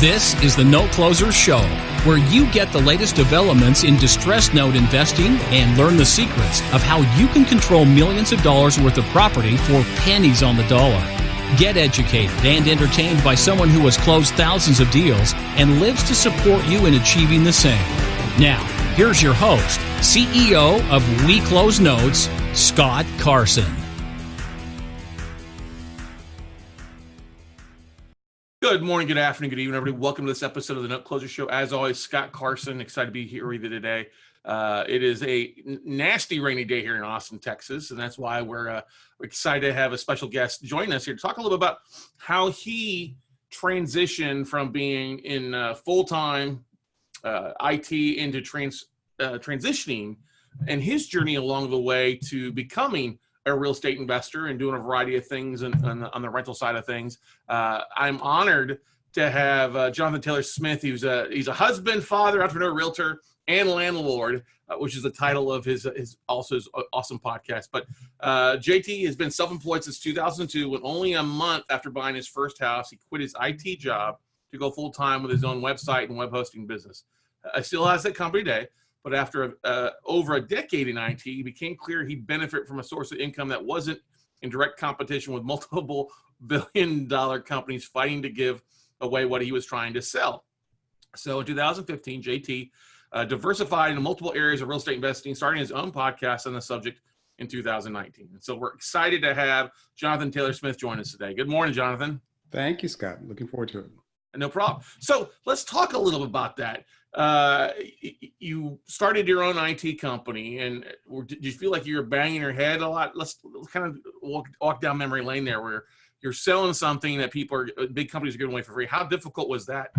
This is the Note Closer Show, where you get the latest developments in distressed note investing and learn the secrets of how you can control millions of dollars worth of property for pennies on the dollar. Get educated and entertained by someone who has closed thousands of deals and lives to support you in achieving the same. Now, here's your host, CEO of We Close Notes, Scott Carson. Good morning, good afternoon, good evening, everybody. Welcome to this episode of the Note Closer Show. As always, Scott Carson, excited to be here with you today. It is a nasty rainy day here in Austin, Texas, and that's why we're excited to have a special guest join us here to talk a little bit about how he transitioned from being in full-time IT into transitioning and his journey along the way to becoming a real estate investor and doing a variety of things on the rental side of things. I'm honored to have Johnathan Taylor Smith. He's a husband, father, entrepreneur, realtor, and landlord, which is the title of his awesome podcast. But JT has been self-employed since 2002. When only a month after buying his first house, he quit his IT job to go full-time with his own website and web hosting business. Still has that company today. But after over a decade in IT, it became clear he'd benefit from a source of income that wasn't in direct competition with multiple billion-dollar companies fighting to give away what he was trying to sell. So in 2015, JT diversified into multiple areas of real estate investing, starting his own podcast on the subject in 2019. And so we're excited to have Johnathan Taylor Smith join us today. Good morning, Johnathan. Thank you, Scott. Looking forward to it. No problem. So let's talk a little bit about that. You started your own IT company, and did you feel like you were banging your head a lot? Let's kind of walk down memory lane there, where you're selling something that big companies are giving away for free. How difficult was that?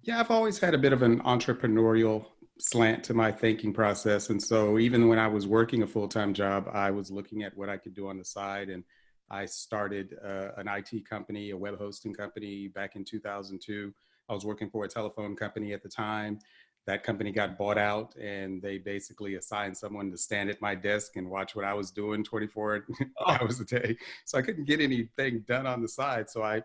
Yeah, I've always had a bit of an entrepreneurial slant to my thinking process. And so even when I was working a full-time job, I was looking at what I could do on the side. And I started an IT company, a web hosting company back in 2002. I was working for a telephone company at the time. That company got bought out, and they basically assigned someone to stand at my desk and watch what I was doing 24 hours a day. So I couldn't get anything done on the side. So I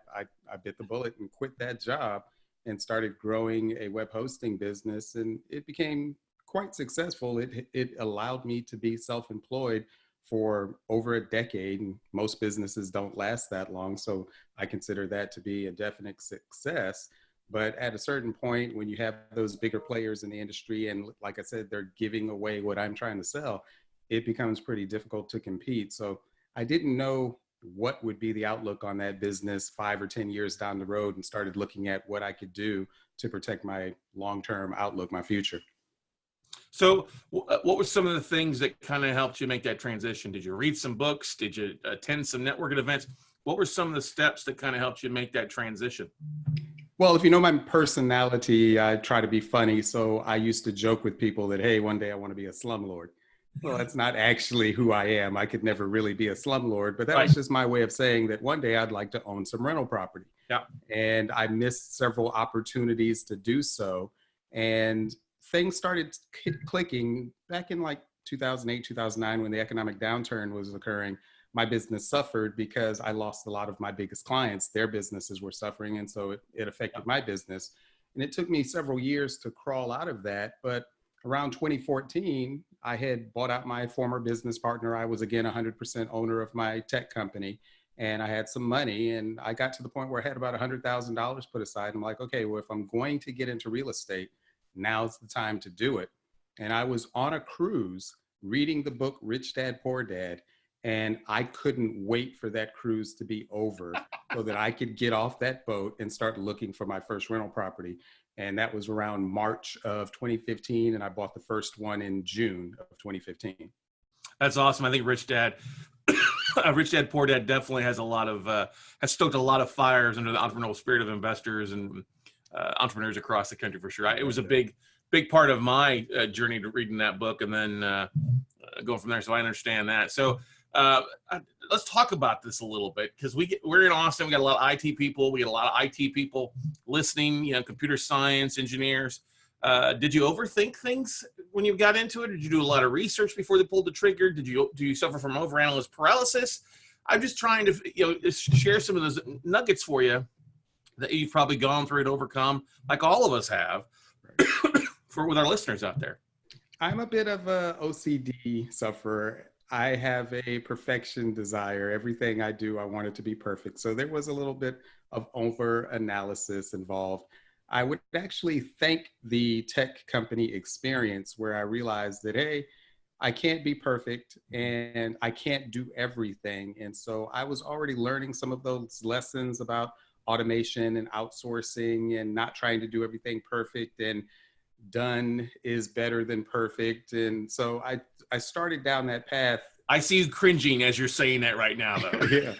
bit the bullet and quit that job and started growing a web hosting business. And it became quite successful. It allowed me to be self-employed for over a decade. And most businesses don't last that long. So I consider that to be a definite success. But at a certain point, when you have those bigger players in the industry, and like I said, they're giving away what I'm trying to sell, it becomes pretty difficult to compete. So I didn't know what would be the outlook on that business 5 or 10 years down the road, and started looking at what I could do to protect my long-term outlook, my future. So what were some of the things that kind of helped you make that transition? Did you read some books? Did you attend some networking events? What were some of the steps that kind of helped you make that transition? Well, if you know my personality, I try to be funny. So I used to joke with people that, hey, one day I want to be a slumlord. Well, that's not actually who I am. I could never really be a slumlord, but that was just my way of saying that one day I'd like to own some rental property. Yeah. And I missed several opportunities to do so. And things started clicking back in like 2008, 2009, when the economic downturn was occurring. My business suffered because I lost a lot of my biggest clients. Their businesses were suffering, and so it affected my business. And it took me several years to crawl out of that. But around 2014, I had bought out my former business partner. I was, again, 100% owner of my tech company, and I had some money. And I got to the point where I had about $100,000 put aside. I'm like, okay, well, if I'm going to get into real estate, now's the time to do it. And I was on a cruise reading the book Rich Dad, Poor Dad. And I couldn't wait for that cruise to be over so that I could get off that boat and start looking for my first rental property. And that was around March of 2015. And I bought the first one in June of 2015. That's awesome. I think Rich Dad, Poor Dad definitely has has stoked a lot of fires under the entrepreneurial spirit of investors and entrepreneurs across the country, for sure. It was a big part of my journey to reading that book, and then going from there. So I understand that. So let's talk about this a little bit, because we're in Austin. We got a lot of IT people. We got a lot of IT people listening, computer science engineers. Did you overthink things when you got into it? Did you do a lot of research before they pulled the trigger? Do you suffer from overanalyst paralysis? I'm just trying to share some of those nuggets for you that you've probably gone through and overcome, like all of us have, with our listeners out there? I'm a bit of a OCD sufferer. I have a perfection desire. Everything I do, I want it to be perfect. So there was a little bit of over analysis involved. I would actually thank the tech company experience where I realized that, hey, I can't be perfect and I can't do everything. And so I was already learning some of those lessons about automation and outsourcing and not trying to do everything perfect, and done is better than perfect. And so I started down that path. I see you cringing as you're saying that right now, though. Yeah.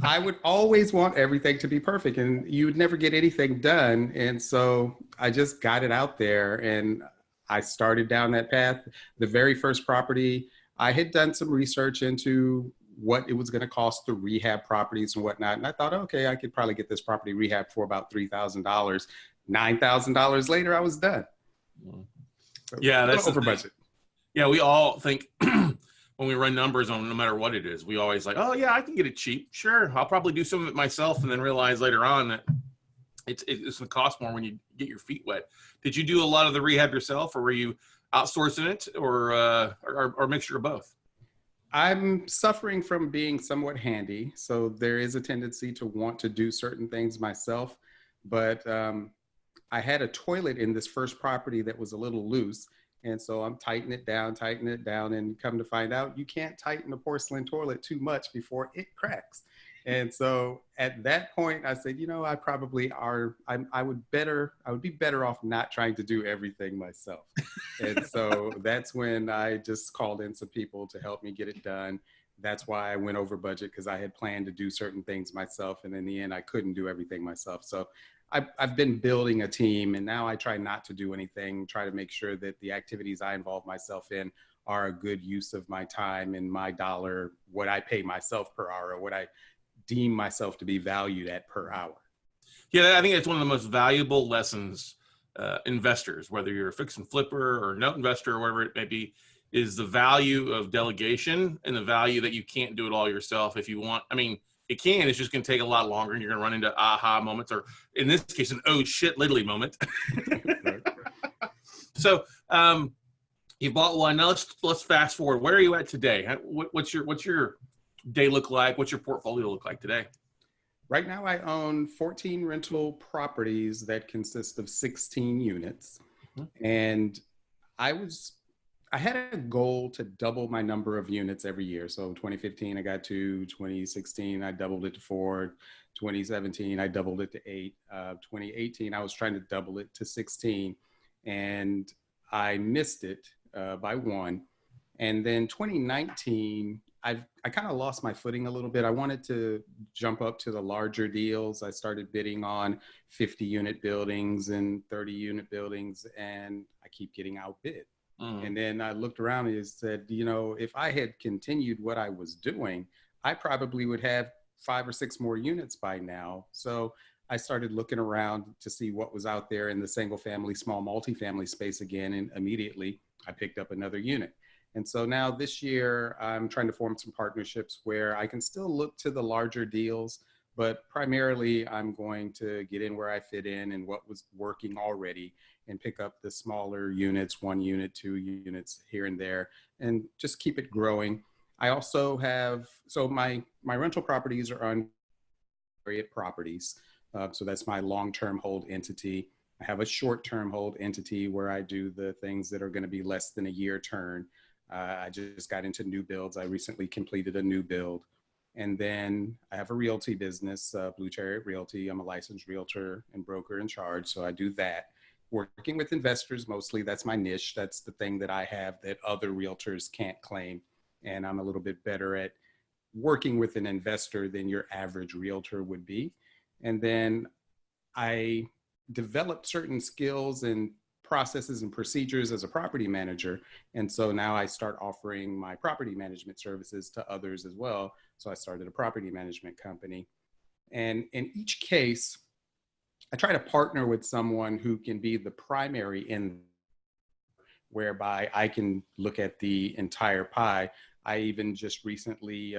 I would always want everything to be perfect, and you would never get anything done. And so I just got it out there and I started down that path. The very first property, I had done some research into what it was going to cost to rehab properties and whatnot. And I thought, okay, I could probably get this property rehab for about $3,000. $9,000 later, I was done. So yeah, that's over budget. Yeah, we all think when we run numbers on no matter what it is, we always like, oh yeah, I can get it cheap. Sure, I'll probably do some of it myself, and then realize later on that it's going to cost more when you get your feet wet. Did you do a lot of the rehab yourself, or were you outsourcing it, or a mixture of both? I'm suffering from being somewhat handy, so there is a tendency to want to do certain things myself. But I had a toilet in this first property that was a little loose. And so I'm tightening it down, and come to find out you can't tighten a porcelain toilet too much before it cracks. And so at that point I said, I probably I would be better off not trying to do everything myself. And so that's when I just called in some people to help me get it done. That's why I went over budget, because I had planned to do certain things myself. And in the end, I couldn't do everything myself. So I've been building a team, and now I try not to do anything, try to make sure that the activities I involve myself in are a good use of my time and my dollar, what I pay myself per hour, what I deem myself to be valued at per hour. Yeah, I think it's one of the most valuable lessons investors, whether you're a fix and flipper or note investor or whatever it may be, is the value of delegation and the value that you can't do it all yourself if you want. I mean, it can, it's just going to take a lot longer, and you're going to run into aha moments, or in this case, an oh shit, literally moment. So you bought one. Now let's fast forward. Where are you at today? What's your day look like? What's your portfolio look like today? Right now, I own 14 rental properties that consist of 16 units. Mm-hmm. And I had a goal to double my number of units every year. So 2015, I got 2, 2016, I doubled it to 4, 2017, I doubled it to 8, 2018, I was trying to double it to 16, and I missed it by 1. And then 2019, I kind of lost my footing a little bit. I wanted to jump up to the larger deals. I started bidding on 50 unit buildings and 30 unit buildings, and I keep getting outbid. And then I looked around and said, if I had continued what I was doing, I probably would have 5 or 6 more units by now. So I started looking around to see what was out there in the single family, small multifamily space again. And immediately I picked up another unit. And so now this year I'm trying to form some partnerships where I can still look to the larger deals, but primarily I'm going to get in where I fit in and what was working already, and pick up the smaller units, 1 unit, 2 units here and there, and just keep it growing. I also have, so my rental properties are on Chariot Properties. So that's my long-term hold entity. I have a short-term hold entity where I do the things that are going to be less than a year turn. I just got into new builds. I recently completed a new build. And then I have a realty business, Blue Chariot Realty. I'm a licensed realtor and broker in charge. So I do that. Working with investors mostly, that's my niche. That's the thing that I have that other realtors can't claim. And I'm a little bit better at working with an investor than your average realtor would be. And then I developed certain skills and processes and procedures as a property manager. And so now I start offering my property management services to others as well. So I started a property management company. And in each case, I try to partner with someone who can be the primary in, whereby I can look at the entire pie. I even just recently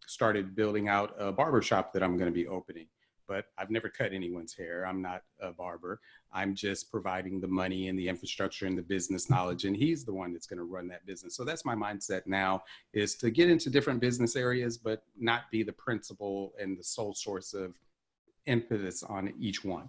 started building out a barbershop that I'm going to be opening. but I've never cut anyone's hair. I'm not a barber. I'm just providing the money and the infrastructure and the business knowledge, and he's the one that's going to run that business. So that's my mindset now, is to get into different business areas, but not be the principal and the sole source of impetus on each one.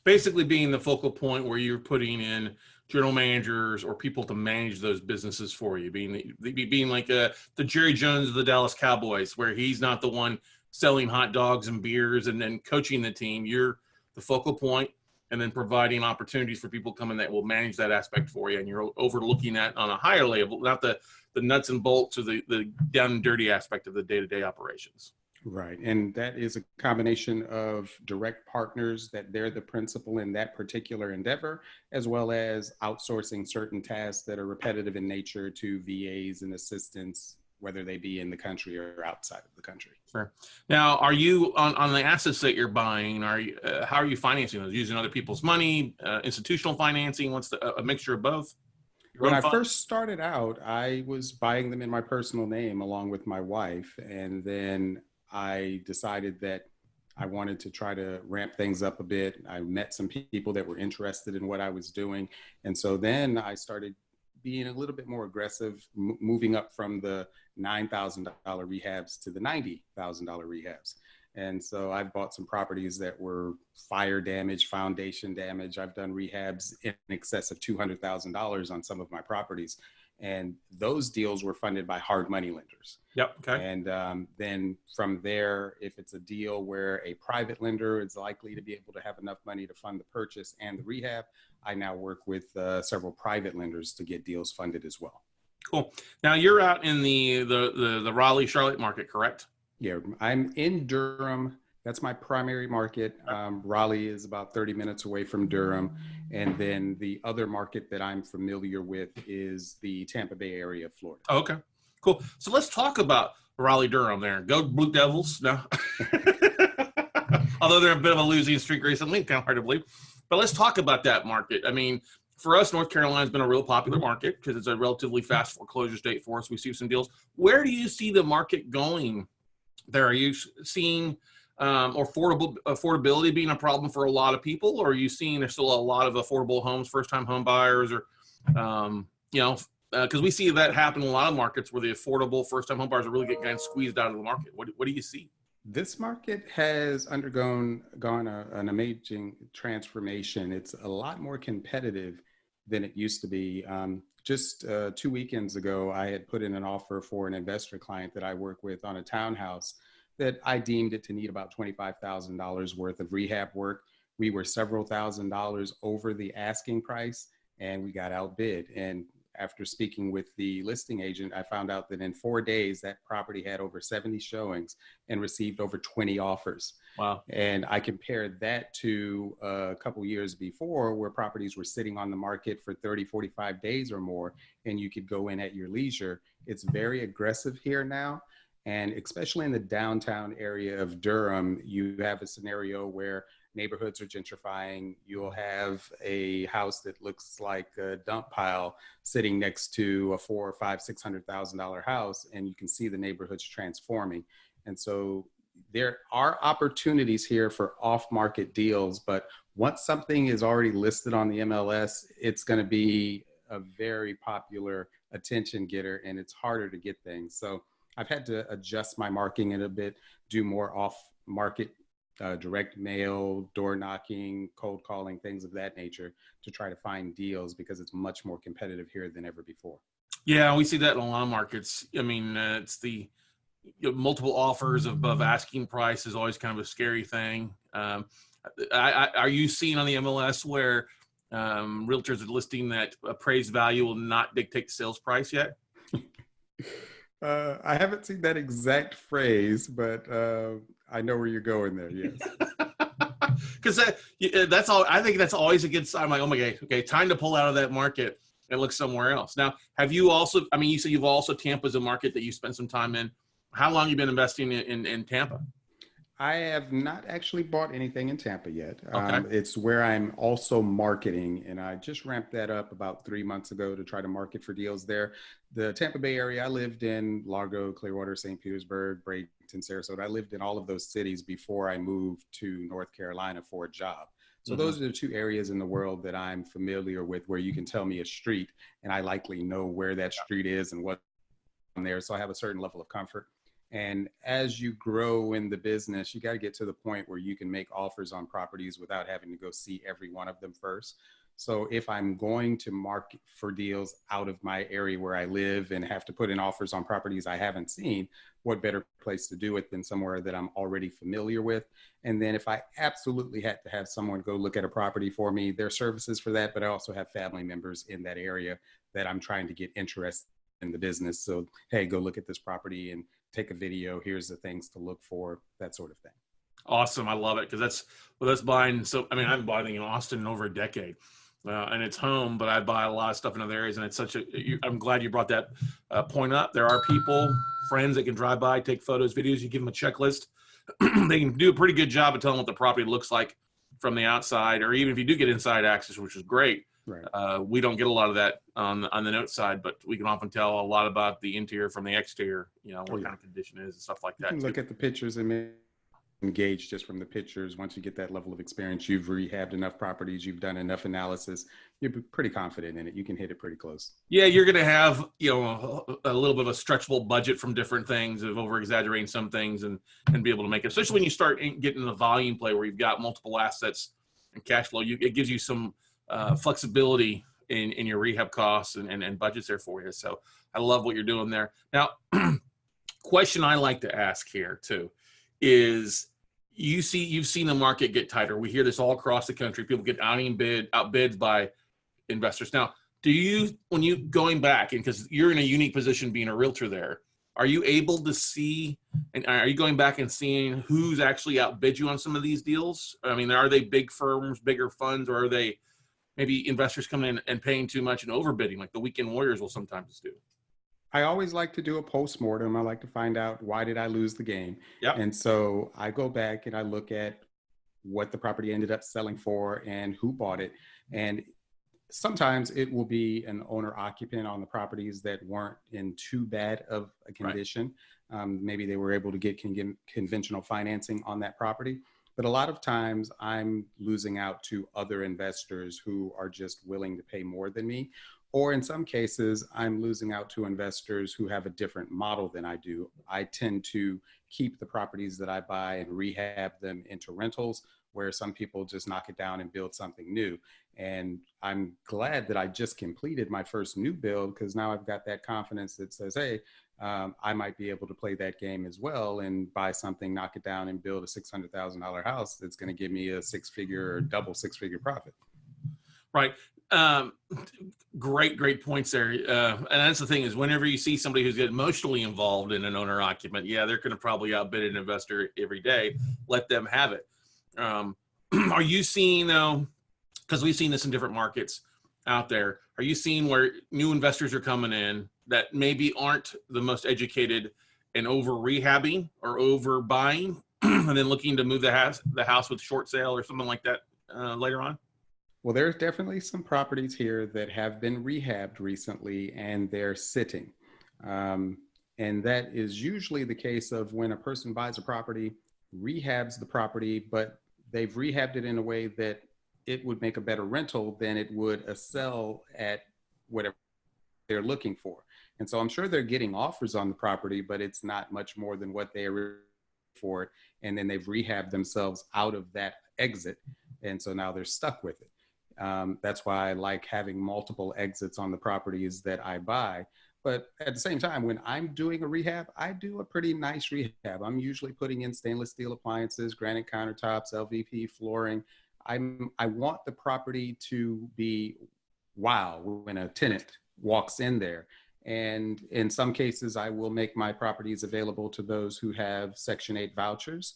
Basically being the focal point where you're putting in general managers or people to manage those businesses for you, being like the Jerry Jones of the Dallas Cowboys, where he's not the one selling hot dogs and beers and then coaching the team. You're the focal point, and then providing opportunities for people coming that will manage that aspect for you. And you're overlooking that on a higher level, not the nuts and bolts or the down and dirty aspect of the day-to-day operations. Right. And that is a combination of direct partners that they're the principal in that particular endeavor, as well as outsourcing certain tasks that are repetitive in nature to VAs and assistants, whether they be in the country or outside of the country. Sure. Now, are you on the assets that you're buying? How are you financing those? Using other people's money, institutional financing? What's a mixture of both? When I first started out, I was buying them in my personal name along with my wife, and then I decided that I wanted to try to ramp things up a bit. I met some people that were interested in what I was doing. And so then I started being a little bit more aggressive, moving up from the $9,000 rehabs to the $90,000 rehabs. And so I've bought some properties that were fire damage, foundation damage. I've done rehabs in excess of $200,000 on some of my properties. And those deals were funded by hard money lenders. Yep. Okay. And then from there, if it's a deal where a private lender is likely to be able to have enough money to fund the purchase and the rehab, I now work with several private lenders to get deals funded as well. Cool. Now you're out in the Raleigh, Charlotte market, correct? Yeah, I'm in Durham. That's my primary market. Raleigh is about 30 minutes away from Durham. And then the other market that I'm familiar with is the Tampa Bay area of Florida. Oh, okay, cool. So let's talk about Raleigh Durham there. Go Blue Devils. No. Although they're a bit of a losing streak recently, kind of hard to believe. But let's talk about that market. I mean, for us, North Carolina's been a real popular market because it's a relatively fast foreclosure state for us. We see some deals. Where do you see the market going there? Are you seeing affordability being a problem for a lot of people, or are you seeing there's still a lot of affordable homes, first-time home buyers, or because we see that happen in a lot of markets where the affordable first-time home buyers are really getting kind of squeezed out of the market. What do you see? This market has gone an amazing transformation. It's a lot more competitive than it used to be. Just 2 weekends ago, I had put in an offer for an investor client that I work with on a townhouse that I deemed it to need about $25,000 worth of rehab work. We were several $1,000s over the asking price, and we got outbid. And after speaking with the listing agent, I found out that in 4 days, that property had over 70 showings and received over 20 offers. Wow. And I compared that to a couple years before, where properties were sitting on the market for 30, 45 days or more, and you could go in at your leisure. It's very aggressive here now. And especially in the downtown area of Durham, you have a scenario where neighborhoods are gentrifying. You'll have a house that looks like a dump pile sitting next to a $400,000 or $600,000 house, and you can see the neighborhoods transforming. And so there are opportunities here for off-market deals, but once something is already listed on the MLS, it's going to be a very popular attention getter, and it's harder to get things. So I've had to adjust my marketing a bit, do more off-market direct mail, door knocking, cold calling, things of that nature to try to find deals, because it's much more competitive here than ever before. Yeah, we see that in a lot of markets. I mean, it's the multiple offers above asking price is always kind of a scary thing. Are you seeing on the MLS where realtors are listing that appraised value will not dictate the sales price yet? I haven't seen that exact phrase, but I know where you're going there. Yes. Because that's all. I think that's always a good sign. I'm like, oh my God, okay, time to pull out of that market and look somewhere else. Now, have you also? I mean, you said you've also Tampa's a market that you spent some time in. How long have you been investing in Tampa? I have not actually bought anything in Tampa yet. Okay. It's where I'm also marketing, and I just ramped that up about 3 months ago to try to market for deals there. The Tampa Bay area, I lived in Largo, Clearwater, St. Petersburg, Bradenton, Sarasota. I lived in all of those cities before I moved to North Carolina for a job. So those are the two areas in the world that I'm familiar with where you can tell me a street and I likely know where that street is and what's on there. So I have a certain level of comfort. And as you grow in the business, you got to get to the point where you can make offers on properties without having to go see every one of them first. So if I'm going to market for deals out of my area where I live and have to put in offers on properties I haven't seen, what better place to do it than somewhere that I'm already familiar with? And then if I absolutely had to have someone go look at a property for me, there are services for that, but I also have family members in that area that I'm trying to get interested in the business. So, hey, go look at this property and take a video. Here's the things to look for, that sort of thing. Awesome. I love it. Cause that's buying. So, I mean, I've bought in Austin in over a decade. And it's home, but I buy a lot of stuff in other areas. And it's I'm glad you brought that point up. There are people, friends that can drive by, take photos, videos. You give them a checklist. They can do a pretty good job of telling what the property looks like from the outside, or even if you do get inside access, which is great. Right. We don't get a lot of that on the note side, but we can often tell a lot about the interior from the exterior, what kind of condition it is and stuff like that. You can look at the pictures and engage just from the pictures. Once you get that level of experience, you've rehabbed enough properties, you've done enough analysis, you're pretty confident in it. You can hit it pretty close. Yeah, you're going to have, a little bit of a stretchable budget from different things of over exaggerating some things and be able to make it, especially when you start getting the volume play where you've got multiple assets and cash flow. It gives you some flexibility in your rehab costs and budgets there for you. So I love what you're doing there. Now, question I like to ask here too is you've seen the market get tighter. We hear this all across the country. People get outbid by investors. Now, when you going back, and because you're in a unique position being a realtor there, are you able to see, and are you going back and seeing who's actually outbid you on some of these deals? I mean, are they big firms, bigger funds, or are they maybe investors coming in and paying too much and overbidding like the weekend warriors will sometimes do? I always like to do a post-mortem. I like to find out, why did I lose the game? Yep. And so I go back and I look at what the property ended up selling for and who bought it. And sometimes it will be an owner occupant on the properties that weren't in too bad of a condition. Right. Maybe they were able to get conventional financing on that property. But a lot of times I'm losing out to other investors who are just willing to pay more than me. Or in some cases, I'm losing out to investors who have a different model than I do. I tend to keep the properties that I buy and rehab them into rentals, where some people just knock it down and build something new. And I'm glad that I just completed my first new build, because now I've got that confidence that says, hey, I might be able to play that game as well and buy something, knock it down, and build a $600,000 house that's going to give me a six-figure or double six-figure profit. Right. Great points there. And that's the thing, is whenever you see somebody who's emotionally involved in an owner occupant, they're going to probably outbid an investor every day. Let them have it. Are you seeing, though, because we've seen this in different markets out there, are you seeing where new investors are coming in that maybe aren't the most educated and over rehabbing or over buying and then looking to move the house with short sale or something like that later on? Well, there's definitely some properties here that have been rehabbed recently and they're sitting. And that is usually the case of when a person buys a property, rehabs the property, but they've rehabbed it in a way that it would make a better rental than it would a sell at whatever they're looking for. And so I'm sure they're getting offers on the property, but it's not much more than what they were for it. And then they've rehabbed themselves out of that exit. And so now they're stuck with it. That's why I like having multiple exits on the properties that I buy. But at the same time, when I'm doing a rehab, I do a pretty nice rehab. I'm usually putting in stainless steel appliances, granite countertops, LVP flooring. I want the property to be wow when a tenant walks in there. And in some cases, I will make my properties available to those who have Section 8 vouchers.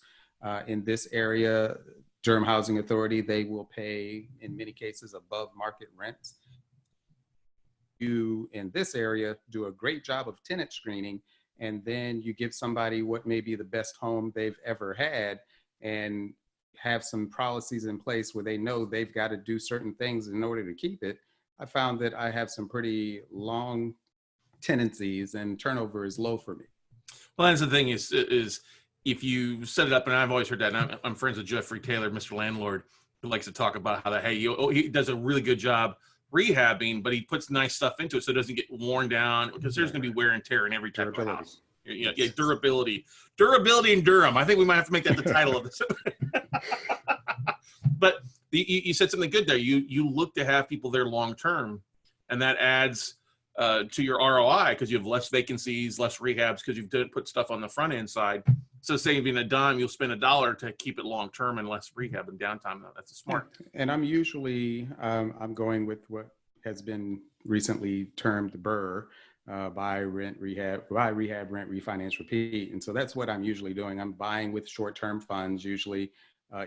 In this area, Durham Housing Authority, they will pay, in many cases, above market rents. You, in this area, do a great job of tenant screening, and then you give somebody what may be the best home they've ever had, and have some policies in place where they know they've got to do certain things in order to keep it, I found that I have some pretty long tenancies and turnover is low for me. Well, that's the thing is if you set it up, and I've always heard that, and I'm friends with Jeffrey Taylor, Mr. Landlord, who likes to talk about how that, hey, he does a really good job rehabbing, but he puts nice stuff into it so it doesn't get worn down, because there's going to be wear and tear in every type of house. Yeah, durability in Durham. I think we might have to make that the title of this. But you said something good there. You look to have people there long term, and that adds to your ROI because you have less vacancies, less rehabs because you've put stuff on the front end side. So saving a dime, you'll spend $1 to keep it long term and less rehab and downtime. That's a smart. And I'm usually I'm going with what has been recently termed BRRRR, buy, rent, rehab, rent, refinance, repeat. And so that's what I'm usually doing. I'm buying with short-term funds, usually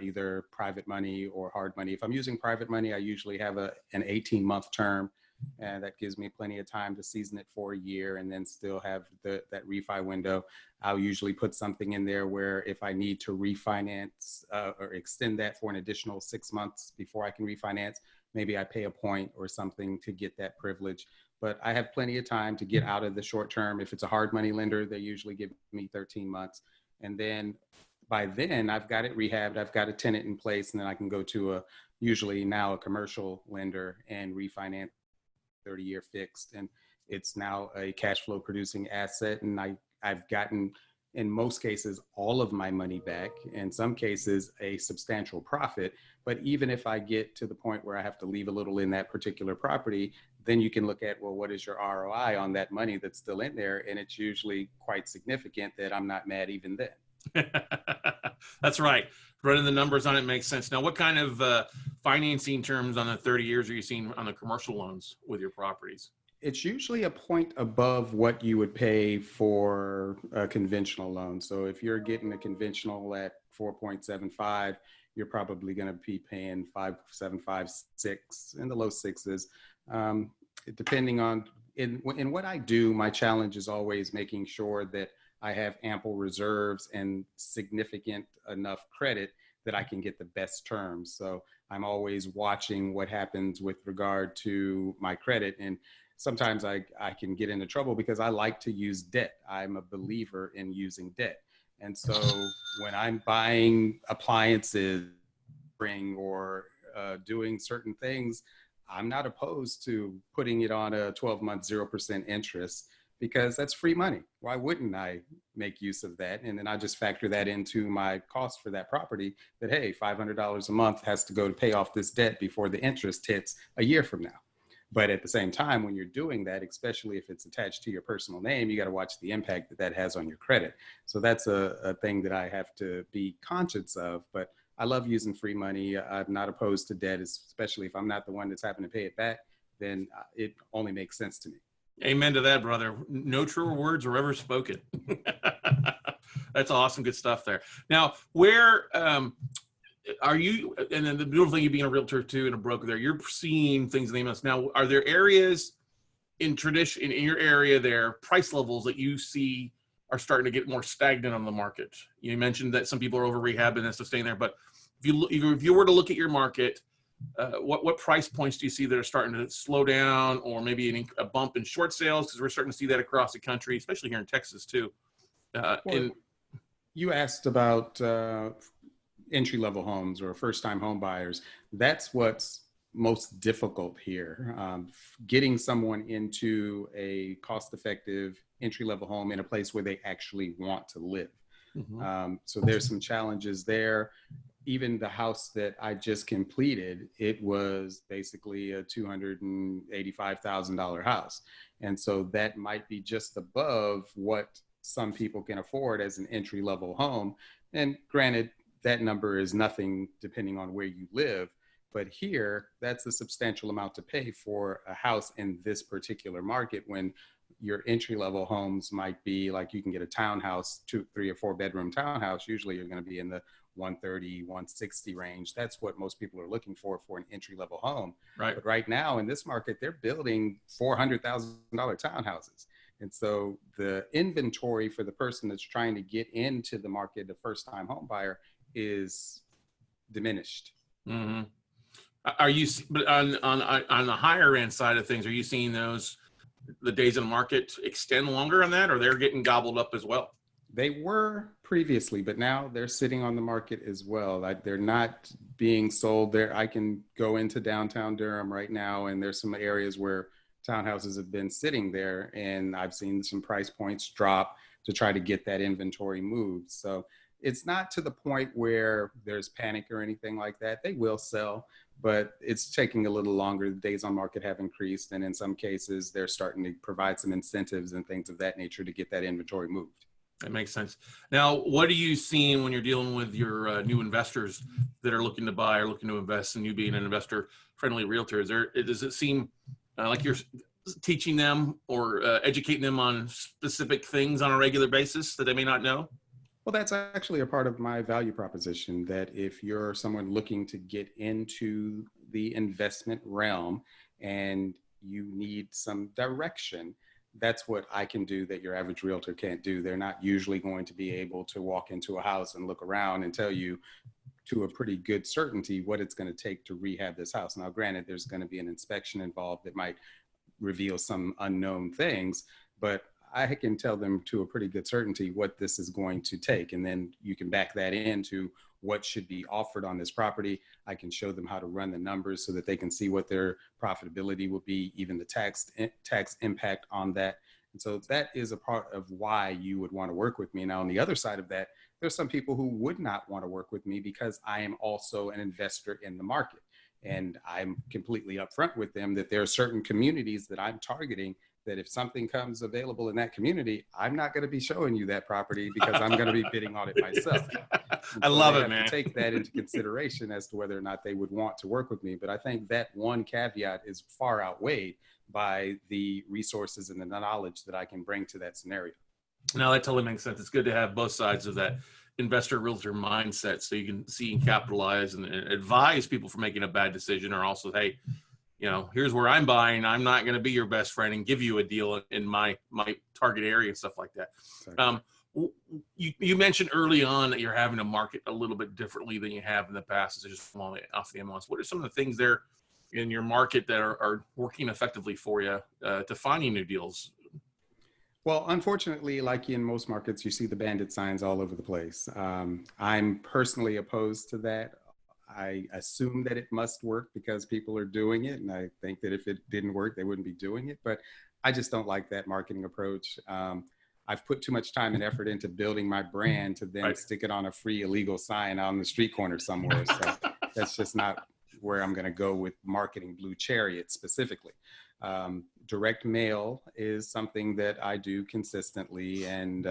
either private money or hard money. If I'm using private money, I usually have an 18-month term, and that gives me plenty of time to season it for a year and then still have that refi window. I'll usually put something in there where if I need to refinance or extend that for an additional 6 months before I can refinance, maybe I pay a point or something to get that privilege. But I have plenty of time to get out of the short term. If it's a hard money lender, they usually give me 13 months. And then by then I've got it rehabbed, I've got a tenant in place, and then I can go to usually now a commercial lender and refinance 30-year fixed. And it's now a cash flow producing asset. And I've gotten, in most cases, all of my money back, in some cases, a substantial profit. But even if I get to the point where I have to leave a little in that particular property, then you can look at, well, what is your ROI on that money that's still in there? And it's usually quite significant that I'm not mad even then. That's right. Running the numbers on it makes sense. Now, what kind of financing terms on the 30 years are you seeing on the commercial loans with your properties? It's usually a point above what you would pay for a conventional loan. So if you're getting a conventional at 4.75, you're probably going to be paying 5.75, 6 in the low sixes. Depending on in what I do, my challenge is always making sure that I have ample reserves and significant enough credit that I can get the best terms. So I'm always watching what happens with regard to my credit. And sometimes I can get into trouble because I like to use debt. I'm a believer in using debt. And so when I'm buying appliances or doing certain things, I'm not opposed to putting it on a 12-month 0% interest, because that's free money. Why wouldn't I make use of that? And then I just factor that into my cost for that property, that, hey, $500 a month has to go to pay off this debt before the interest hits a year from now. But at the same time, when you're doing that, especially if it's attached to your personal name, you got to watch the impact that that has on your credit. So that's a thing that I have to be conscious of. But I love using free money. I'm not opposed to debt, especially if I'm not the one that's having to pay it back, then it only makes sense to me. Amen to that, brother. No truer words were ever spoken. That's awesome. Good stuff there. Now, where are you? And then the beautiful thing, you being a realtor too and a broker there, you're seeing things in the MLS. Now, are there areas in your area there, price levels that you see are starting to get more stagnant on the market? You mentioned that some people are over rehabbing and still staying there, but if you were to look at your market, what price points do you see that are starting to slow down, or maybe a bump in short sales? Because we're starting to see that across the country, especially here in Texas too. You asked about entry-level homes or first-time home buyers. That's what's most difficult here. Getting someone into a cost-effective entry-level home in a place where they actually want to live. Mm-hmm. So there's some challenges there. Even the house that I just completed, it was basically a $285,000 house. And so that might be just above what some people can afford as an entry-level home. And granted, that number is nothing depending on where you live. But here, that's a substantial amount to pay for a house in this particular market, when your entry-level homes might be like, you can get a townhouse, 2, 3, or 4 bedroom townhouse. Usually you're going to be in the 130, 160 range. That's what most people are looking for an entry-level home. Right. But right now in this market, they're building $400,000 townhouses. And so the inventory for the person that's trying to get into the market, the first-time home buyer, is diminished. Mm-hmm. Are you, but on the higher end side of things, are you seeing the days on the market extend longer on that, or they're getting gobbled up as well? They were previously, but now they're sitting on the market as well. Like, they're not being sold there. I can go into downtown Durham right now, and there's some areas where townhouses have been sitting there, and I've seen some price points drop to try to get that inventory moved. So it's not to the point where there's panic or anything like that. They will sell, but it's taking a little longer. The days on market have increased, and in some cases, they're starting to provide some incentives and things of that nature to get that inventory moved. That makes sense. Now, what are you seeing when you're dealing with your new investors that are looking to buy or looking to invest, and you being an investor-friendly realtor? Does it seem like you're teaching them or educating them on specific things on a regular basis that they may not know? Well, that's actually a part of my value proposition, that if you're someone looking to get into the investment realm and you need some direction, that's what I can do that your average realtor can't do. They're not usually going to be able to walk into a house and look around and tell you to a pretty good certainty what it's going to take to rehab this house. Now, granted, there's going to be an inspection involved that might reveal some unknown things, but I can tell them to a pretty good certainty what this is going to take. And then you can back that into what should be offered on this property. I can show them how to run the numbers so that they can see what their profitability will be, even the tax impact on that. And so that is a part of why you would want to work with me. Now, on the other side of that, there's some people who would not want to work with me because I am also an investor in the market. And I'm completely upfront with them that there are certain communities that I'm targeting, that if something comes available in that community, I'm not going to be showing you that property because I'm going to be bidding on it myself. I love it, man. To take that into consideration as to whether or not they would want to work with me. But I think that one caveat is far outweighed by the resources and the knowledge that I can bring to that scenario. No, that totally makes sense. It's good to have both sides of that investor realtor mindset so you can see and capitalize and advise people from making a bad decision, or also, hey, here's where I'm buying. I'm not going to be your best friend and give you a deal in my target area and stuff like that. Exactly. You mentioned early on that you're having to market a little bit differently than you have in the past. So just off the MLS, what are some of the things there in your market that are working effectively for you to finding new deals? Well, unfortunately, like in most markets, you see the bandit signs all over the place. I'm personally opposed to that. I assume that it must work because people are doing it. And I think that if it didn't work, they wouldn't be doing it. But I just don't like that marketing approach. I've put too much time and effort into building my brand to then stick it on a free illegal sign on the street corner somewhere. So that's just not where I'm going to go with marketing Blue Chariot specifically. Direct mail is something that I do consistently, and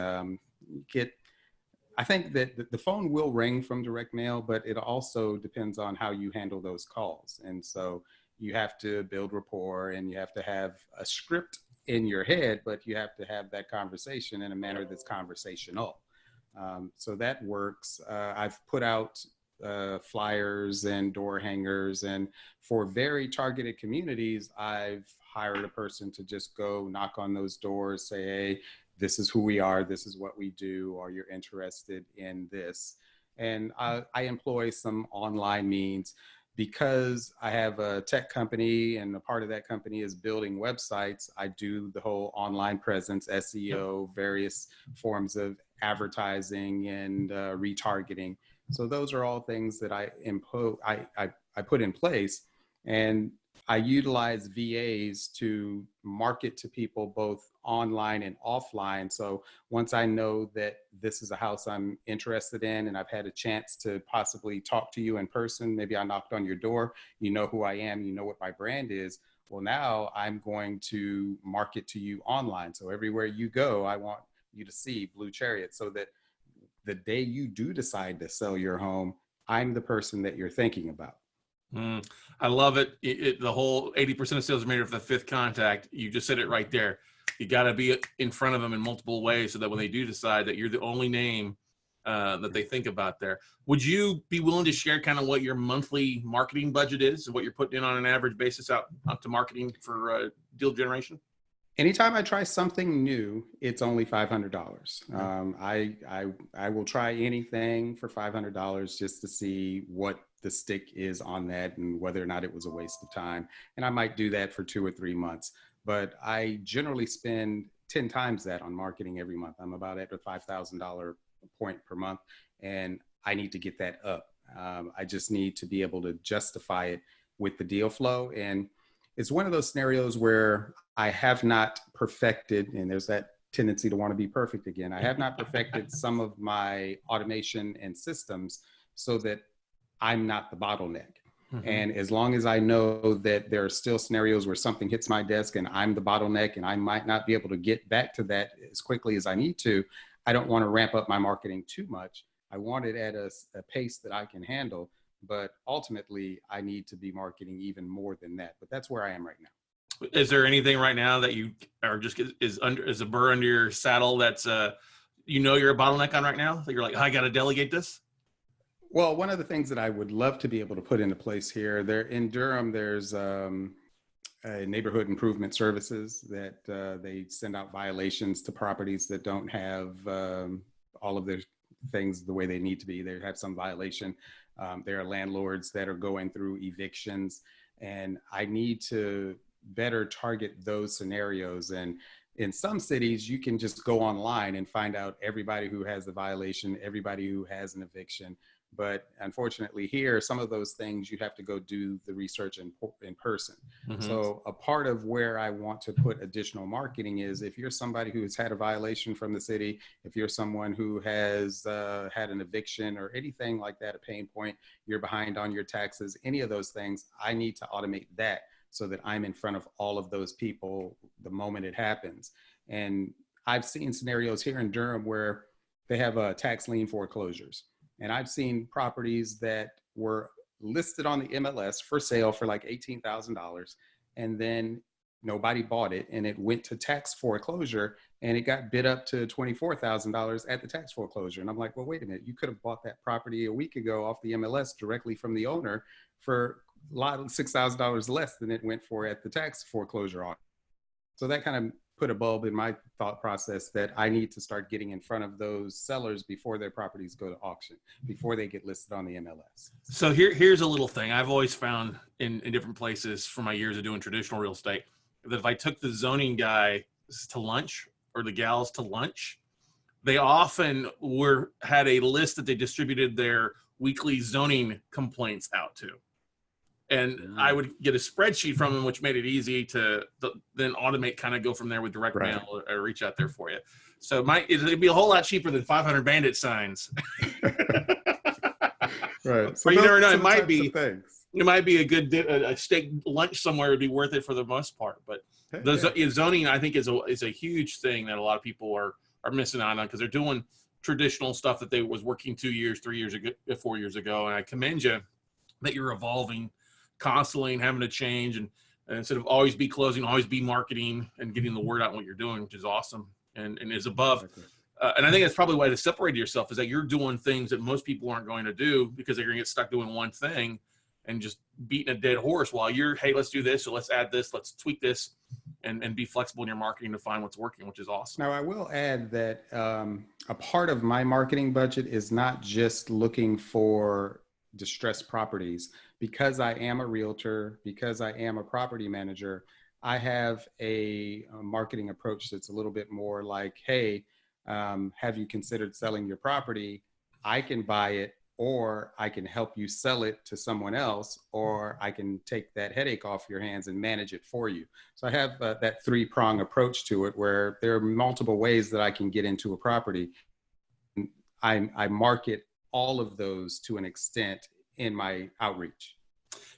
I think that the phone will ring from direct mail, but it also depends on how you handle those calls. And so you have to build rapport, and you have to have a script in your head, but you have to have that conversation in a manner that's conversational. So that works. I've put out flyers and door hangers, and for very targeted communities, I've hired a person to just go knock on those doors, say, hey, this is who we are, this is what we do, or you're interested in this. And I employ some online means because I have a tech company, and a part of that company is building websites. I do the whole online presence, SEO, various forms of advertising and retargeting. So those are all things that I put in place, and I utilize VAs to market to people both online and offline. So once I know that this is a house I'm interested in, and I've had a chance to possibly talk to you in person, maybe I knocked on your door, you know who I am, you know what my brand is. Well, now I'm going to market to you online. So everywhere you go, I want you to see Blue Chariot, so that the day you do decide to sell your home, I'm the person that you're thinking about. I love it. The whole 80% of sales are made of the fifth contact. You just said it right there. You got to be in front of them in multiple ways so that when they do decide that you're the only name that they think about there. Would you be willing to share kind of what your monthly marketing budget is and what you're putting in on an average basis out to marketing for deal generation? Anytime I try something new, it's only $500. I will try anything for $500 just to see what the stick is on that and whether or not it was a waste of time. And I might do that for 2 or 3 months, but I generally spend 10 times that on marketing every month. I'm about at a $5,000 point per month, and I need to get that up. I just need to be able to justify it with the deal flow. And it's one of those scenarios where I have not perfected, and there's that tendency to want to be perfect again. I have not perfected some of my automation and systems so that I'm not the bottleneck. Mm-hmm. And as long as I know that there are still scenarios where something hits my desk and I'm the bottleneck and I might not be able to get back to that as quickly as I need to, I don't want to ramp up my marketing too much. I want it at a pace that I can handle, but ultimately I need to be marketing even more than that. But that's where I am right now. Is there anything right now that you are just is a burr under your saddle that's you're a bottleneck on right now that you're like, I got to delegate this? Well, one of the things that I would love to be able to put into place here, there in Durham, there's a neighborhood improvement services that they send out violations to properties that don't have all of their things the way they need to be. They have some violation. There are landlords that are going through evictions, and I need to better target those scenarios. And in some cities, you can just go online and find out everybody who has the violation, everybody who has an eviction. But unfortunately here, some of those things you have to go do the research in person. Mm-hmm. So a part of where I want to put additional marketing is if you're somebody who has had a violation from the city, if you're someone who has had an eviction or anything like that, a pain point, you're behind on your taxes, any of those things, I need to automate that so that I'm in front of all of those people the moment it happens. And I've seen scenarios here in Durham where they have tax lien foreclosures. And I've seen properties that were listed on the MLS for sale for like $18,000, and then nobody bought it, and it went to tax foreclosure, and it got bid up to $24,000 at the tax foreclosure. And I'm like, well, wait a minute, you could have bought that property a week ago off the MLS directly from the owner for a lot of $6,000 less than it went for at the tax foreclosure auction. So that kind of put a bulb in my thought process that I need to start getting in front of those sellers before their properties go to auction, before they get listed on the MLS. So here's a little thing I've always found in different places from my years of doing traditional real estate, that if I took the zoning guy to lunch or the gals to lunch, they often had a list that they distributed their weekly zoning complaints out to. And I would get a spreadsheet from them, which made it easy to then automate, kind of go from there with direct mail or reach out there for you. So it'd be a whole lot cheaper than 500 bandit signs. Right. So you never know. It might be a good a steak lunch somewhere would be worth it for the most part. But zoning, I think, is a huge thing that a lot of people are missing out on because they're doing traditional stuff that they was working 2 years, 3 years ago, 4 years ago. And I commend you that you're evolving constantly and having to change and instead of always be closing, always be marketing and getting the word out on what you're doing, which is awesome and is above. And I think that's probably why to separate yourself is that you're doing things that most people aren't going to do because they're going to get stuck doing one thing and just beating a dead horse while you're, hey, let's do this. So let's add this, let's tweak this and be flexible in your marketing to find what's working, which is awesome. Now, I will add that a part of my marketing budget is not just looking for distressed properties. Because I am a realtor, because I am a property manager, I have a marketing approach that's a little bit more like, hey, have you considered selling your property? I can buy it, or I can help you sell it to someone else, or I can take that headache off your hands and manage it for you. So I have that three-prong approach to it where there are multiple ways that I can get into a property. I market all of those to an extent in my outreach.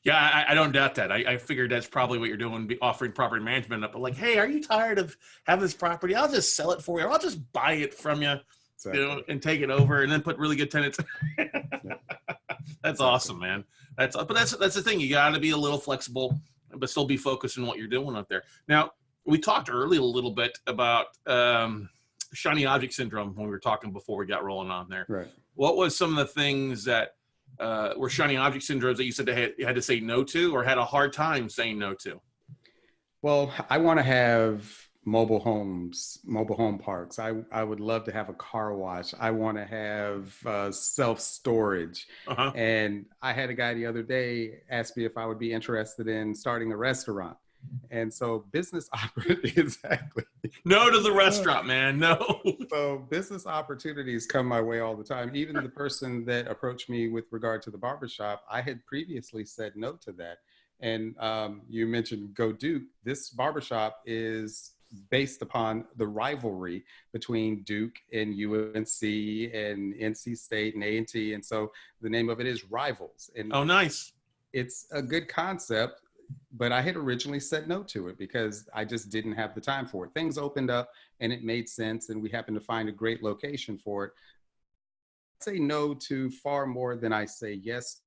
Yeah, I don't doubt that. I figured that's probably what you're doing, offering property management up. But like, hey, are you tired of having this property? I'll just sell it for you. Or I'll just buy it from you, exactly. And take it over and then put really good tenants. That's awesome, man. That's the thing. You got to be a little flexible, but still be focused on what you're doing up there. Now, we talked earlier a little bit about shiny object syndrome when we were talking before we got rolling on there. Right. What was some of the things that were shiny object syndromes that you said you had to say no to or had a hard time saying no to? Well, I want to have mobile homes, mobile home parks. I would love to have a car wash. I want to have self-storage. Uh-huh. And I had a guy the other day ask me if I would be interested in starting a restaurant. And so business exactly. No to the restaurant, man. No. So business opportunities come my way all the time. Even the person that approached me with regard to the barbershop, I had previously said no to that. And you mentioned Go Duke. This barbershop is based upon the rivalry between Duke and UNC and NC State and A&T. And so the name of it is Rivals. And Oh, nice. it's a good concept, but I had originally said no to it because I just didn't have the time for it. Things opened up and it made sense, and we happened to find a great location for it. I say no to far more than I say yes.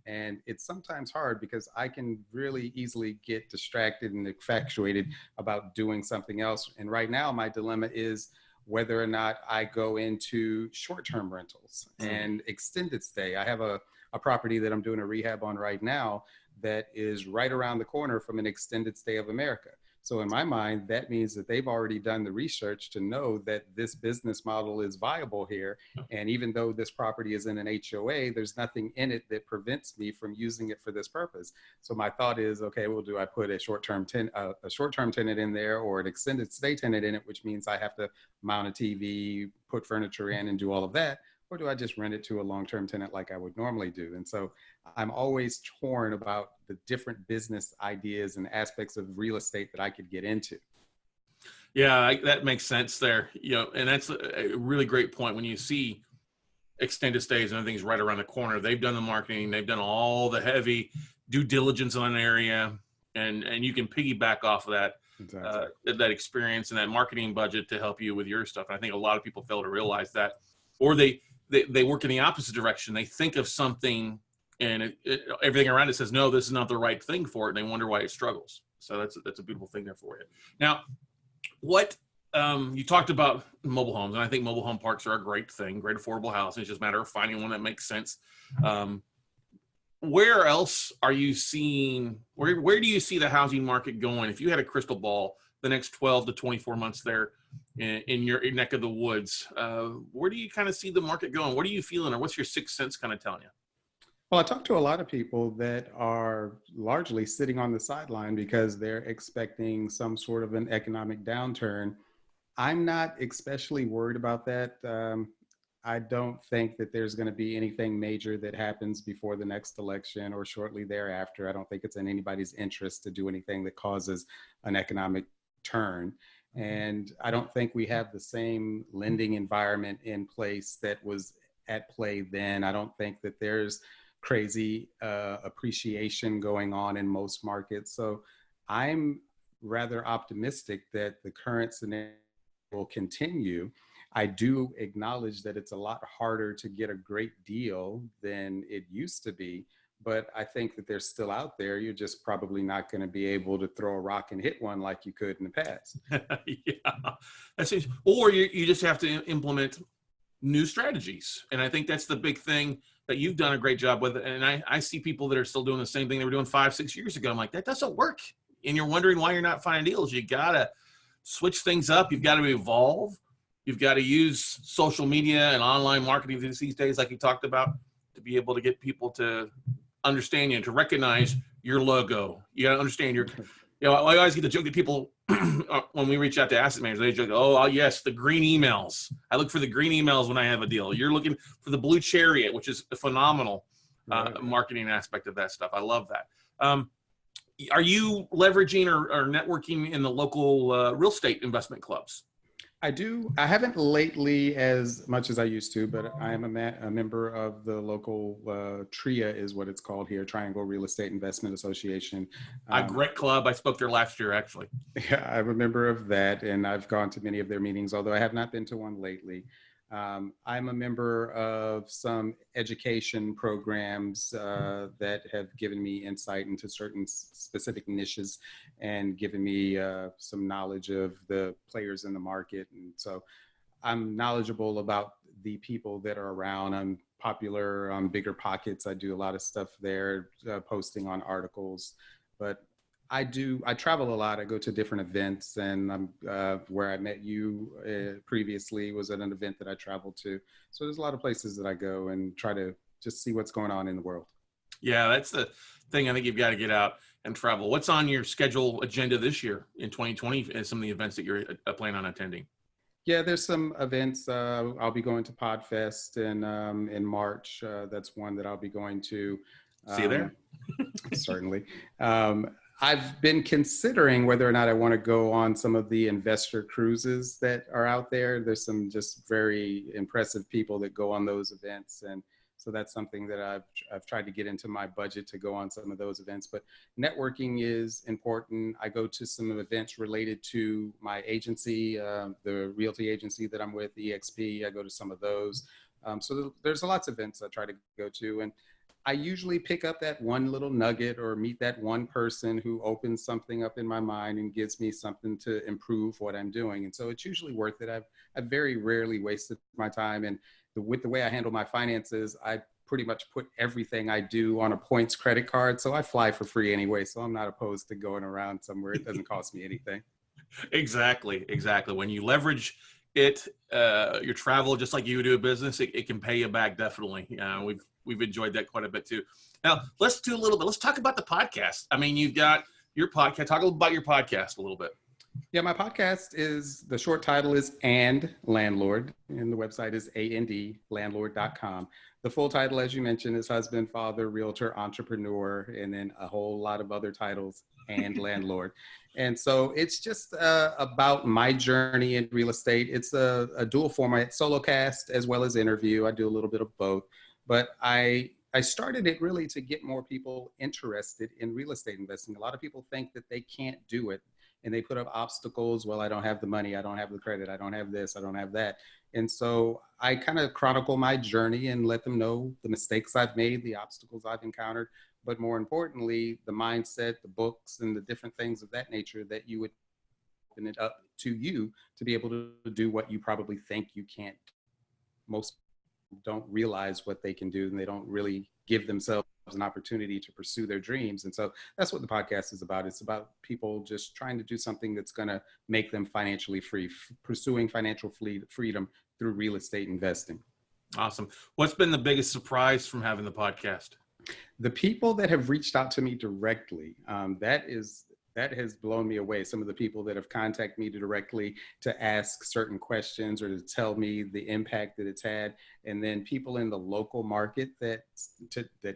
And it's sometimes hard because I can really easily get distracted and infatuated about doing something else. And right now, my dilemma is whether or not I go into short-term rentals and extended stay. I have a property that I'm doing a rehab on right now that is right around the corner from an extended stay of America. So in my mind, that means that they've already done the research to know that this business model is viable here. And even though this property is in an HOA, there's nothing in it that prevents me from using it for this purpose. So my thought is, okay, well, do I put a short-term tenant in there or an extended stay tenant in it, which means I have to mount a TV, put furniture in and do all of that? Or do I just rent it to a long-term tenant like I would normally do? And so I'm always torn about the different business ideas and aspects of real estate that I could get into. Yeah, that makes sense there. And that's a really great point. When you see extended stays and everything's right around the corner, they've done the marketing, they've done all the heavy due diligence on an area, and you can piggyback off of that. Exactly. That experience and that marketing budget to help you with your stuff. And I think a lot of people fail to realize that, or they work in the opposite direction. They think of something and everything around it says, no, this is not the right thing for it. And they wonder why it struggles. So that's a beautiful thing there for you. Now, what you talked about mobile homes, and I think mobile home parks are a great thing, great affordable housing. It's just a matter of finding one that makes sense. Where else are you seeing, where do you see the housing market going? If you had a crystal ball, the next 12 to 24 months there in your neck of the woods, where do you kind of see the market going? What are you feeling, or what's your sixth sense kind of telling you? Well, I talk to a lot of people that are largely sitting on the sideline because they're expecting some sort of an economic downturn. I'm not especially worried about that. I don't think that there's going to be anything major that happens before the next election or shortly thereafter. I don't think it's in anybody's interest to do anything that causes an economic turn. And I don't think we have the same lending environment in place that was at play then. I don't think that there's crazy appreciation going on in most markets. So I'm rather optimistic that the current scenario will continue. I do acknowledge that it's a lot harder to get a great deal than it used to be, but I think that they're still out there. You're just probably not going to be able to throw a rock and hit one like you could in the past. Yeah, that seems, or you just have to implement new strategies. And I think that's the big thing that you've done a great job with. And I see people that are still doing the same thing they were doing 5-6 years ago. I'm like, that doesn't work. And you're wondering why you're not finding deals. You got to switch things up. You've got to evolve. You've got to use social media and online marketing these days, like you talked about, to be able to get people to understand you and to recognize your logo. You got to understand I always get the joke that people, when we reach out to asset managers, they joke, oh, yes, the green emails. I look for the green emails when I have a deal. You're looking for the Blue Chariot, which is a phenomenal marketing aspect of that stuff. I love that. Are you leveraging or networking in the local real estate investment clubs? I do. I haven't lately as much as I used to, but I am a member of the local TRIA is what it's called here, Triangle Real Estate Investment Association. A great club. I spoke there last year, actually. Yeah, I'm a member of that, and I've gone to many of their meetings, although I have not been to one lately. I'm a member of some education programs that have given me insight into certain specific niches and given me some knowledge of the players in the market. And so I'm knowledgeable about the people that are around. I'm popular on Bigger Pockets. I do a lot of stuff there, posting on articles. But I travel a lot. I go to different events, and where I met you previously was at an event that I traveled to. So there's a lot of places that I go and try to just see what's going on in the world. Yeah, that's the thing. I think you've got to get out and travel. What's on your schedule agenda this year in 2020 and some of the events that you're planning on attending? Yeah, there's some events. I'll be going to Podfest in March. That's one that I'll be going to. See you there. Certainly. I've been considering whether or not I want to go on some of the investor cruises that are out there. There's some just very impressive people that go on those events. And so that's something that I've tried to get into my budget to go on some of those events. But networking is important. I go to some events related to my agency, the realty agency that I'm with, EXP. I go to some of those. So there's lots of events I try to go to. And I usually pick up that one little nugget or meet that one person who opens something up in my mind and gives me something to improve what I'm doing. And so it's usually worth it. I've very rarely wasted my time. And with the way I handle my finances, I pretty much put everything I do on a points credit card. So I fly for free anyway. So I'm not opposed to going around somewhere. It doesn't cost me anything. Exactly. When you leverage it, your travel, just like you do a business, it can pay you back. Definitely. We've enjoyed that quite a bit too. Now let's do a little bit. Let's talk about the podcast. I mean, you've got your podcast. Talk about your podcast a little bit. Yeah, my podcast the short title is And Landlord, and the website is andlandlord.com. The full title, as you mentioned, is husband, father, realtor, entrepreneur, and then a whole lot of other titles, and landlord. And so it's just about my journey in real estate. It's a dual format, solo cast as well as interview. I do a little bit of both, but I started it really to get more people interested in real estate investing. A lot of people think that they can't do it, and they put up obstacles. Well, I don't have the money. I don't have the credit. I don't have this. I don't have that. And so I kind of chronicle my journey and let them know the mistakes I've made, the obstacles I've encountered, but more importantly, the mindset, the books, and the different things of that nature that you would open it up to you to be able to do what you probably think you can't. Most don't realize what they can do, and they don't really give themselves an opportunity to pursue their dreams. And so that's what the podcast is about. It's about people just trying to do something that's going to make them financially free, pursuing financial freedom through real estate investing. Awesome. What's been the biggest surprise from having the podcast? The people that have reached out to me directly, that has blown me away. Some of the people that have contacted me directly to ask certain questions or to tell me the impact that it's had. And then people in the local market that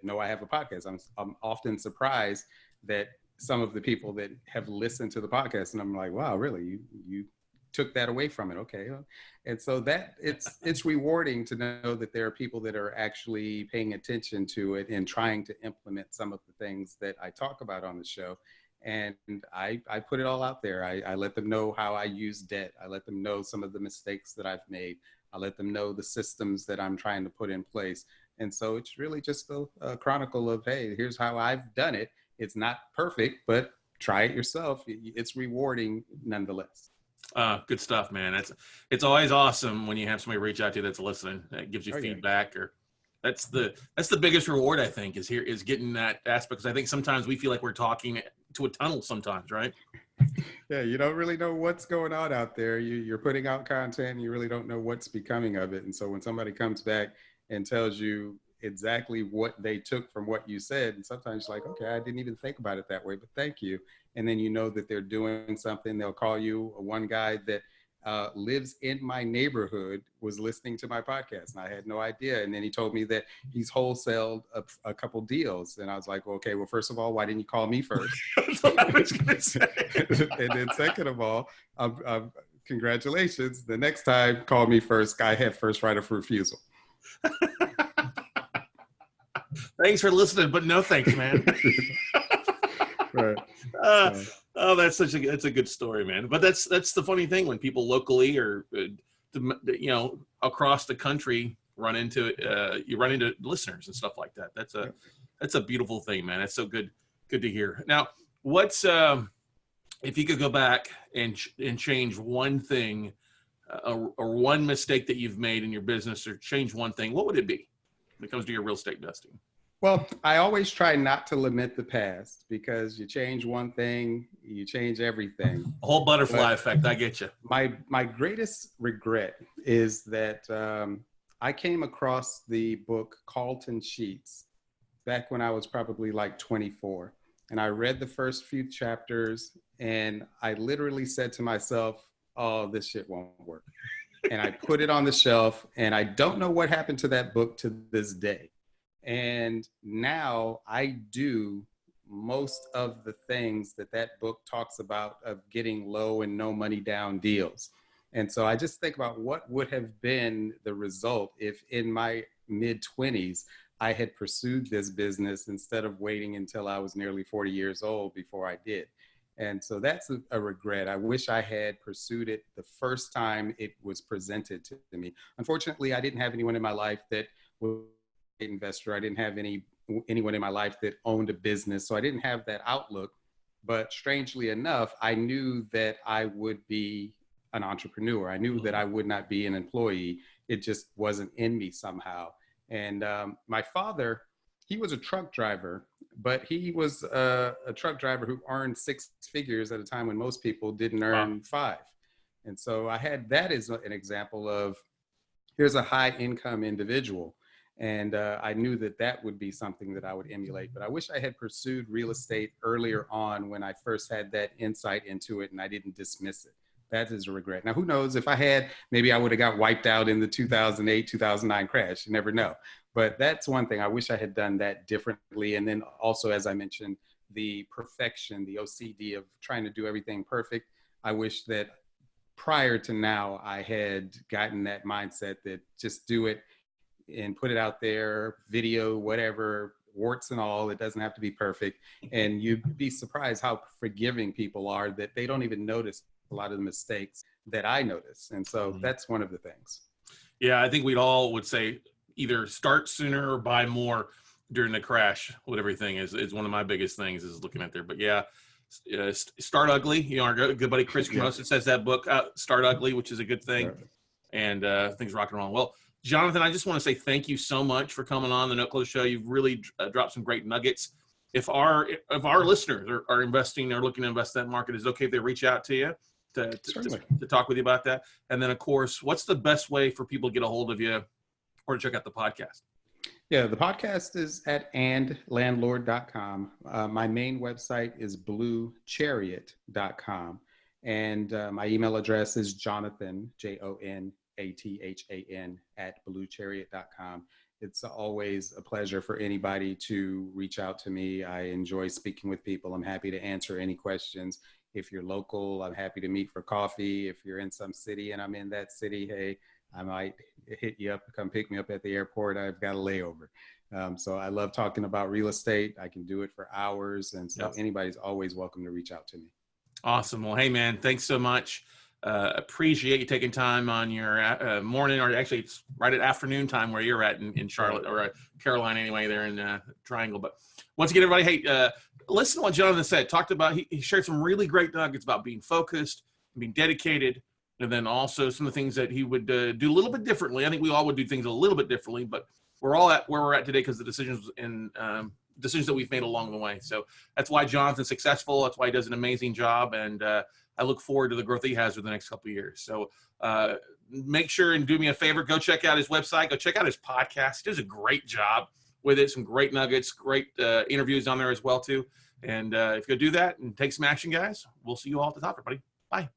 know I have a podcast. I'm often surprised that some of the people that have listened to the podcast, and I'm like, wow, really? You took that away from it. Okay. And so that it's rewarding to know that there are people that are actually paying attention to it and trying to implement some of the things that I talk about on the show. And I put it all out there. I let them know how I use debt. I let them know some of the mistakes that I've made. I let them know the systems that I'm trying to put in place. And so it's really just a chronicle of, hey, here's how I've done it. It's not perfect, but try it yourself. It's rewarding nonetheless. Good stuff, man. It's always awesome when you have somebody reach out to you that's listening, that gives you feedback, or that's the biggest reward, I think, is getting that aspect. Because I think sometimes we feel like we're talking to a tunnel sometimes, right? Yeah, you don't really know what's going on out there. You're putting out content, and you really don't know what's becoming of it. And so when somebody comes back and tells you exactly what they took from what you said, and sometimes you're like, okay, I didn't even think about it that way, but thank you. And then you know that they're doing something. They'll call you. One guy that lives in my neighborhood was listening to my podcast, and I had no idea. And then he told me that he's wholesaled a couple deals. And I was like, okay, well, first of all, why didn't you call me first? That's what I was going to say. And then second of all, congratulations. The next time, call me first. I have first right of refusal. Thanks for listening, but no thanks, man. Right. Oh, that's a good story, man. But that's the funny thing when people locally or across the country run into listeners and stuff like that. That's a beautiful thing, man. That's so good to hear. Now, what's if you could go back and change one thing or one mistake that you've made in your business, or change one thing, what would it be when it comes to your real estate investing? Well, I always try not to lament the past because you change one thing, you change everything. A whole butterfly But effect. I get you. my greatest regret is that I came across the book Carlton Sheets back when I was probably like 24. And I read the first few chapters and I literally said to myself, oh, this shit won't work. And I put it on the shelf and I don't know what happened to that book to this day. And now I do most of the things that that book talks about of getting low and no money down deals. And so I just think about what would have been the result if in my mid 20s, I had pursued this business instead of waiting until I was nearly 40 years old before I did. And so that's a regret. I wish I had pursued it the first time it was presented to me. Unfortunately, I didn't have anyone in my life that was an investor. I didn't have anyone in my life that owned a business. So I didn't have that outlook. But strangely enough, I knew that I would be an entrepreneur. I knew that I would not be an employee. It just wasn't in me somehow. And my father, he was a truck driver, but he was a truck driver who earned six figures at a time when most people didn't earn five. And so I had that as an example of here's a high income individual. And I knew that that would be something that I would emulate. But I wish I had pursued real estate earlier on when I first had that insight into it and I didn't dismiss it. That is a regret. Now, who knows if I had, maybe I would have got wiped out in the 2008, 2009 crash. You never know. But that's one thing. I wish I had done that differently. And then also, as I mentioned, the perfection, the OCD of trying to do everything perfect. I wish that prior to now, I had gotten that mindset that just do it and put it out there, video, whatever, warts and all. It doesn't have to be perfect. And you'd be surprised how forgiving people are that they don't even notice a lot of the mistakes that I notice. And so that's one of the things. Yeah, I think we'd all would say either start sooner or buy more during the crash with everything is one of my biggest things is looking at there. But yeah, Start Ugly. You know, our good buddy Chris Gross says that book, Start Ugly, which is a good thing. Sure. And things rocking along. Well, Johnathan, I just want to say thank you so much for coming on the Note Close Show. You've really dropped some great nuggets. If our listeners are investing or looking to invest in that market, is it okay if they reach out to you to talk with you about that? And then, of course, what's the best way for people to get a hold of you or to check out the podcast? Yeah, the podcast is at landlord.com. My main website is bluechariot.com. And my email address is Johnathan, Jonathan, @bluechariot.com. It's always a pleasure for anybody to reach out to me. I enjoy speaking with people. I'm happy to answer any questions. If you're local, I'm happy to meet for coffee. If you're in some city and I'm in that city, hey, I might hit you up, come pick me up at the airport. I've got a layover. So I love talking about real estate. I can do it for hours. And so anybody's always welcome to reach out to me. Awesome. Well, hey, man, thanks so much. Appreciate you taking time on your morning, or actually it's right at afternoon time where you're at in Charlotte or Carolina anyway, there in Triangle. But once again, everybody, hey, listen to what Johnathan said. Talked about, he shared some really great nuggets about being focused, being dedicated, and then also some of the things that he would do a little bit differently. I think we all would do things a little bit differently, but we're all at where we're at today because the decisions that we've made along the way. So that's why Johnathan's successful. That's why he does an amazing job. And I look forward to the growth he has for the next couple of years. So make sure and do me a favor, go check out his website, go check out his podcast. He does a great job with it. Some great nuggets, great interviews on there as well too. And if you go do that and take some action, guys, we'll see you all at the top, everybody. Bye.